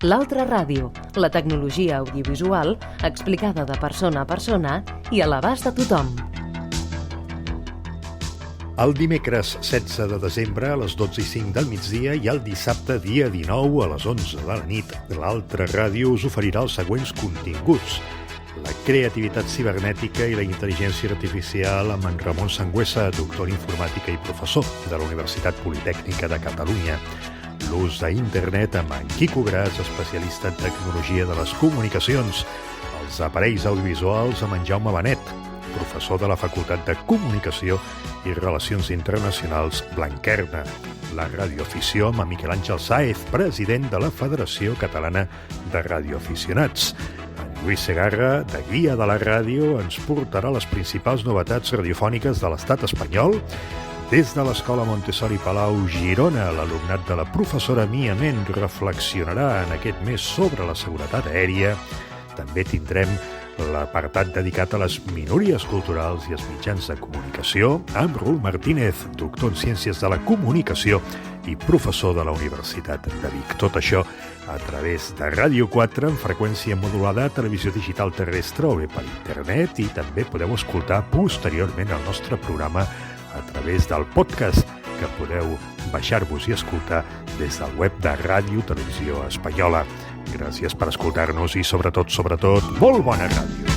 L'Altra Ràdio, la tecnologia audiovisual explicada de persona a persona i a l'abast de tothom. El dimecres 16 de desembre a les 12:05 del migdia i el dissabte dia 19 a les 11 de la nit, l'Altra Ràdio us oferirà els següents continguts. La creativitat cibernètica i la intel·ligència artificial amb en Ramon Sangüesa, doctor en informàtica i professor de la Universitat Politècnica de Catalunya. L'ús d'internet amb en Quico Gras, especialista en tecnologia de les comunicacions. Els aparells audiovisuals amb en Jaume Benet, professor de la Facultat de Comunicació i Relacions Internacionals Blanquerna. La radioafició amb en Miquel Àngel Sáez, president de la Federació Catalana de Radioaficionats. En Lluís Segarra, de Guia de la Ràdio, ens portarà les principals novetats radiofòniques de l'estat espanyol. Des de l'Escola Montessori Palau Girona, l'alumnat de la professora Mia Ment reflexionarà en aquest mes sobre la seguretat aèria. També tindrem l'apartat dedicat a les minories culturals i els mitjans de comunicació amb Raül Martínez, doctor en Ciències de la Comunicació i professor de la Universitat de Vic. Tot això a través de Ràdio 4 en freqüència modulada, televisió digital terrestre o bé per internet, i també podeu escoltar posteriorment el nostre programa a través del podcast que podeu baixar-vos i escoltar des del web de Ràdio Televisió Espanyola. Gràcies per escoltar-nos i sobretot, molt bona ràdio.